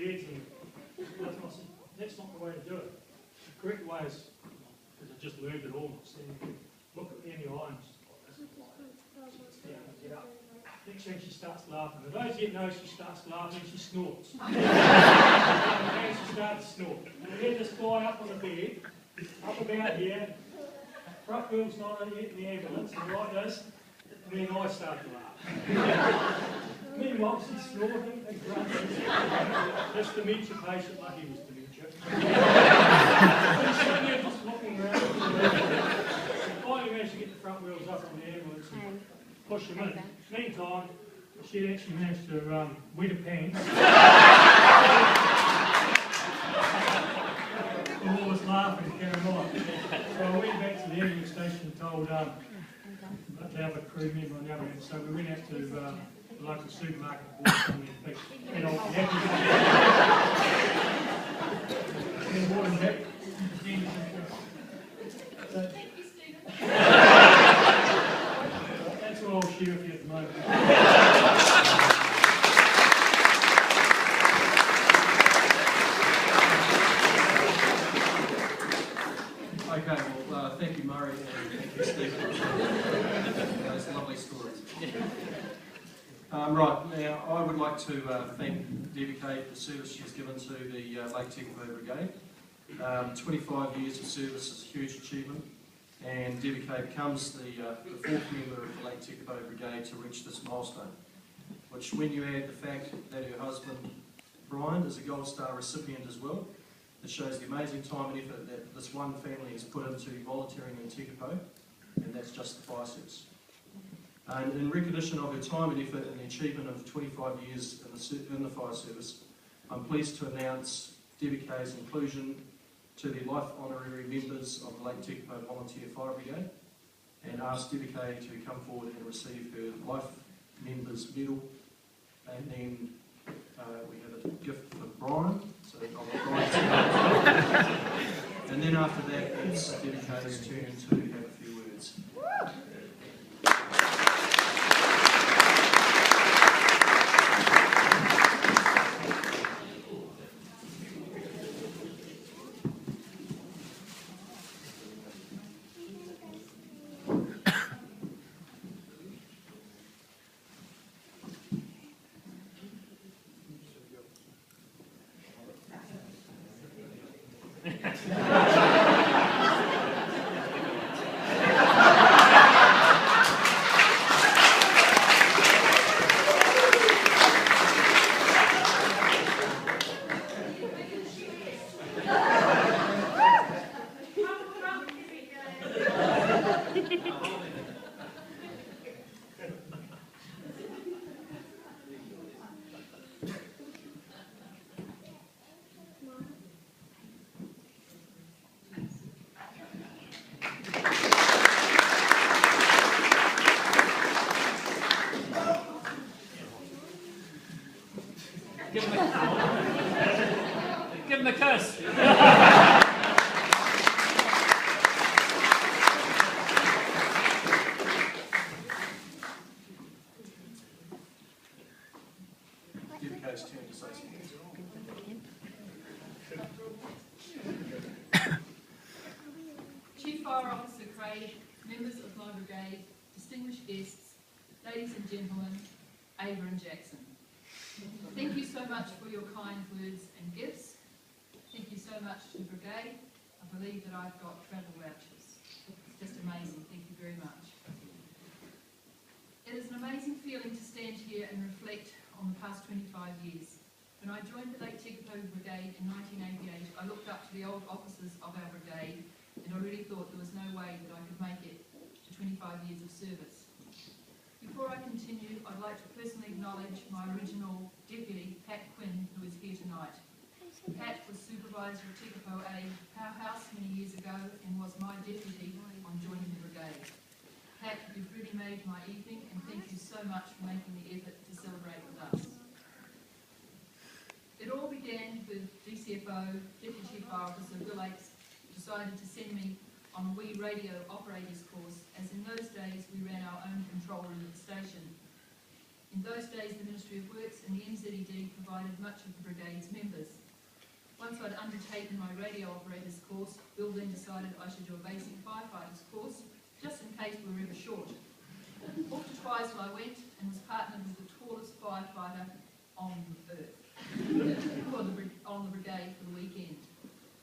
beds, and I said, that's not the way to do it. The correct way is, because I just learned it all, so you look at any eye and just like this, sits down and get up. Next thing she starts laughing. For those yet know, she starts laughing and she snorts. And she starts to snort. We had this guy up on the bed, up about here, front wheel's not yet in the ambulance, and like this, and then I start to laugh. Meanwhile, she's snorting and grunting. This dementia patient, lucky was dementia. He's sitting there just looking around. Finally managed to get the front wheels up on the ambulance and push them in. Meantime, she actually managed to wet her pants. All was laughing and carrying on. So I went back to the ambulance station and told the other crew member on the other end. So we went out to the local supermarket and bought some of their fish. And I'll be happy and bought them back. That's all I'll share with you at the moment. Okay, well, thank you, Murray, and thank you, Stephen, for those lovely stories. Right, now I would like to thank Debbi-Kaye for the service she's given to the Lake Tekapo Brigade. 25 years of service is a huge achievement, and Debbi-Kaye becomes the fourth member of the Lake Tekapo Brigade to reach this milestone, which, when you add the fact that her husband Brian is a Gold Star recipient as well, it shows the amazing time and effort that this one family has put into volunteering in Tekapo, and that's just the fire service. And in recognition of her time and effort in the achievement of 25 years in the fire service, I'm pleased to announce Debbi-Kaye's inclusion to the Life Honorary members of the Lake Tekapo Volunteer Fire Brigade, and ask Debbi-Kaye to come forward and receive her Life Members Medal. And then we have a gift for Brian, so I'll let Brian say. And then after that, it's Debbi-Kaye's turn to have a few words. Give him a kiss. Debbi-Kaye's turn to say something. Chief Fire Officer Craig, members of my brigade, distinguished guests, ladies and gentlemen, Ava and Jackson. Thank you so much for your kind words and gifts. Thank you so much to the brigade. I believe that I've got travel vouchers. It's just amazing. Thank you very much. It is an amazing feeling to stand here and reflect on the past 25 years. When I joined the Lake Tekapo Brigade in 1988, I looked up to the old officers of our brigade, and I really thought there was no way that I could make it to 25 years of service. Before I continue, I'd like to personally acknowledge my original deputy, Pat Quinn, who is here tonight. Pat was supervisor of Tekapo A powerhouse many years ago and was my deputy on joining the brigade. Pat, you've really made my evening, and thank you so much for making the effort to celebrate with us. It all began with DCFO, Deputy Chief Fire Officer Will Aikes, decided to send me on a wee radio operators course, as in those days we ran our own control room at the station. In those days, the Ministry of Works and the NZED provided much of the brigade's members. Once I'd undertaken my radio operator's course, Bill then decided I should do a basic firefighter's course, just in case we were ever short. Off to Twizel I went and was partnered with the tallest firefighter on earth on the brigade for the weekend.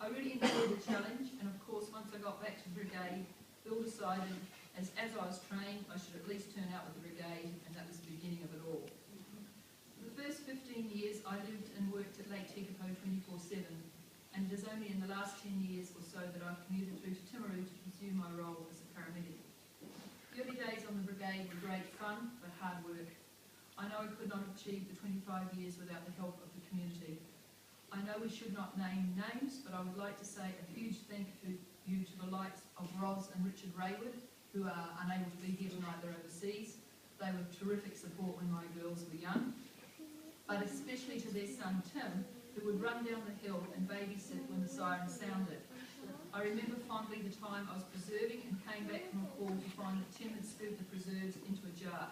I really enjoyed the challenge, and of course once I got back to the brigade, Bill decided as I was trained I should at least turn out with the brigade, and that was the beginning of it all. For the first 15 years I lived and worked at Lake Tekapo 24/7, and it is only in the last 10 years or so that I've commuted through to Timaru to pursue my role as a paramedic. The early days on the brigade were great fun, but hard work. I know I could not have achieved the 25 years without the help of the community. I know we should not name names, but I would like to say a huge thank you to the likes of Roz and Richard Raywood, who are unable to be here tonight, they're overseas. They were terrific support when my girls were young, but especially to their son Tim, who would run down the hill and babysit when the siren sounded. I remember fondly the time I was preserving and came back from a call to find that Tim had scooped the preserves into a jar.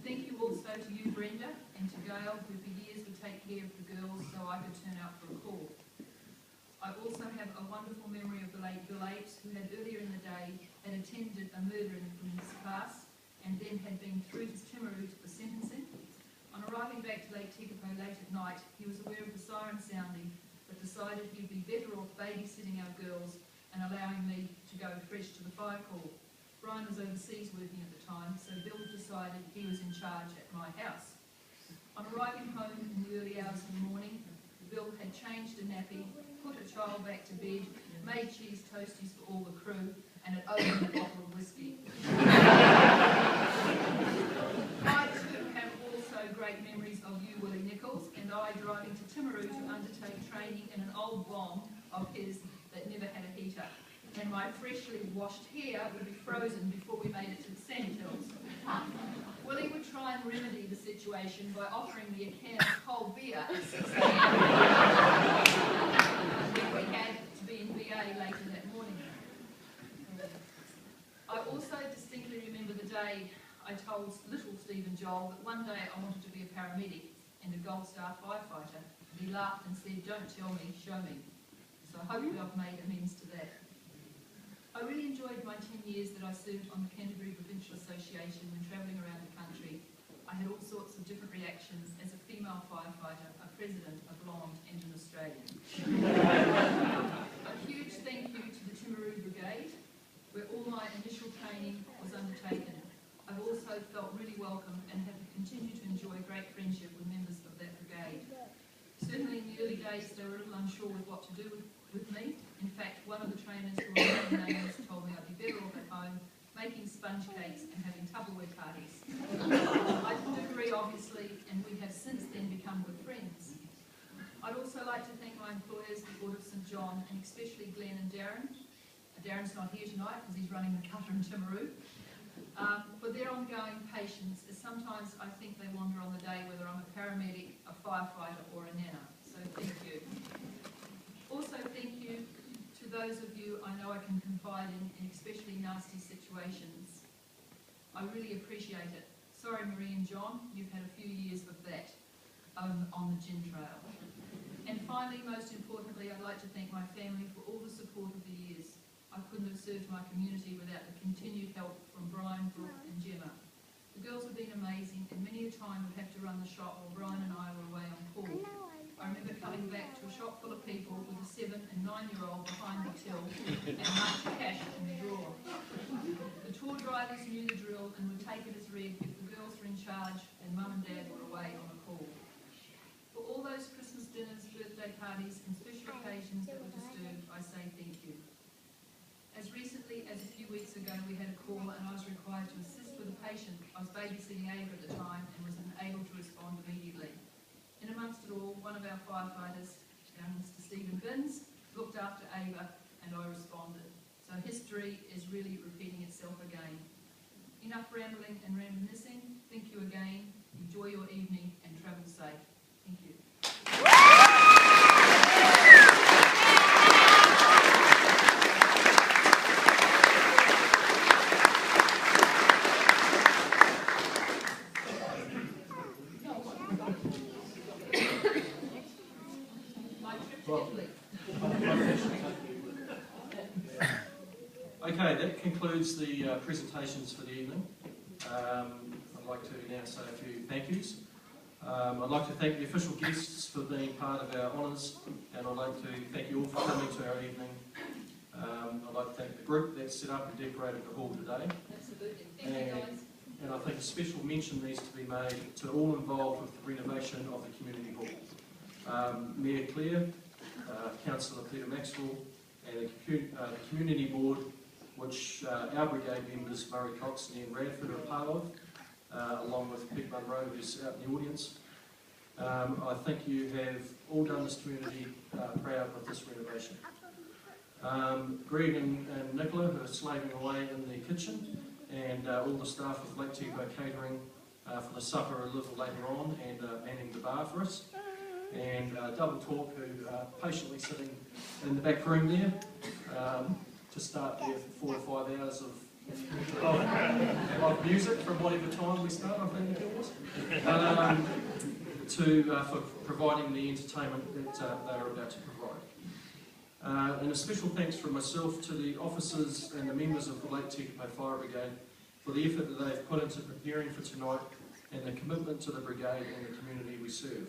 Thank you also to you, Brenda, and to Gail, who for years would take care of the girls so I could turn out for a call. I also have a wonderful memory of the late Bill Apes, who had earlier in the day had attended a murder in his class and then had been through to Timaru for sentencing. On arriving back to Lake Tekapo late at night, he was aware of the siren sounding, but decided he'd be better off babysitting our girls and allowing me to go fresh to the fire call. Brian was overseas working at the time, so Bill decided he was in charge at my house. On arriving home in the early hours of the morning, Bill had changed a nappy, put a child back to bed, made cheese toasties for all the crew, and had opened a bottle of whiskey. I too have also great memories of you, Willie Nichols, and I driving to Timaru to undertake training in an old bomb of his that never had a heater. And my freshly washed hair would be frozen before we made it to the sandhills. Willie would try and remedy the situation by offering me a can of cold beer at 6 a.m. when we had to be in VA later that morning. I also distinctly remember the day I told little Stephen Joel that one day I wanted to be a paramedic and a Gold Star firefighter. He laughed and said, "Don't tell me, show me." So hopefully I've made amends to that. I really enjoyed my 10 years that I served on the Canterbury Provincial Association when travelling around the country. I had all sorts of different reactions as a female firefighter, a president, a blonde and an Australian. A huge thank you to the Timaru Brigade, where all my initial training was undertaken. I've also felt really welcome and have continued to enjoy great friendship with members of that brigade. Certainly in the early days they were a little unsure with what to do with me. In fact, one of the trainers who were my names told me I'd be better off at home making sponge cakes and having Tupperware parties. I do agree, obviously, and we have since then become good friends. I'd also like to thank my employers, the Board of St John, and especially Glenn and Darren. Darren's not here tonight because he's running the cutter in Timaru. For their ongoing patience, as sometimes I think they wonder on the day whether I'm a paramedic, a firefighter or a nana. So thank you. Also thank you to those of you I know I can confide in especially nasty situations. I really appreciate it. Sorry Marie and John, you've had a few years of that on the gin trail. And finally, most importantly, I'd like to thank my family for all the support of the years. I couldn't have served my community without the continued help from Brian, Brooke and Gemma. The girls have been amazing and many a time would have to run the shop while Brian and I were away on call. I remember coming back to a shop full of people with a 7- and 9-year-old behind the till and much cash in the drawer. The tour drivers knew the drill and would take it as read if the girls were in charge and Mum and Dad were away on a call. For all those Christmas dinners, birthday parties and special occasions that were disturbed, I say thank you. As recently as a few weeks ago we had a call and I was required to assist with a patient. I was babysitting Ava at the time and was unable to respond immediately. In amongst it all, one of our firefighters, Mr. Stephen Binns, looked after Ava and I responded. So history is really repeating itself again. Enough rambling and reminiscing. Thank you again. Enjoy your evening and travel safe. Thank you. to Well, Italy. Okay, that concludes the presentations for the evening. I'd like to now say a few thank yous. I'd like to thank the official guests for being part of our honours, and I'd like to thank you all for coming to our evening. I'd like to thank the group that set up and decorated the hall today. Absolutely. Thank you, guys. And I think a special mention needs to be made to all involved with the renovation of the community hall. Mayor Clare, Councillor Peter Maxwell, and the community board, which our brigade members Murray Cox and Ian Radford are part of, along with Pete Munro, who's out in the audience. I think you have all done this community proud with this renovation. Greg and Nicola, who are slaving away in the kitchen, and all the staff of Lake Tekapo catering for the supper a little later on, and manning the bar for us. And Double Talk, who are patiently sitting in the back room there to start their 4 or 5 hours of music from whatever time we start, I think it was, for providing the entertainment that they are about to provide. And a special thanks from myself to the officers and the members of the Lake Tekapo Fire Brigade for the effort that they've put into preparing for tonight and the commitment to the brigade and the community we serve.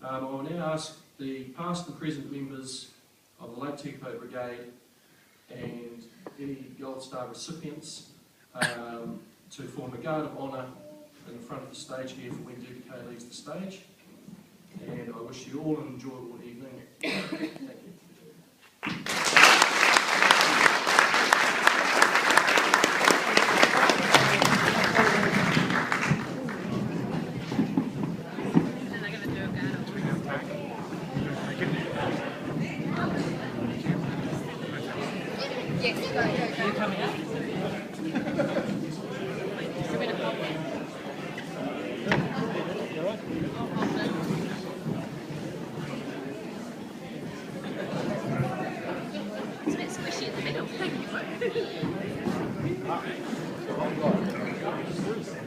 I will now ask the past and present members of the Lake Tekapo Brigade and any Gold Star recipients to form a guard of honour in front of the stage here for when Debbi-Kaye leaves the stage. And I wish you all an enjoyable evening. Thank you. It's a bit squishy in the middle. Thank you.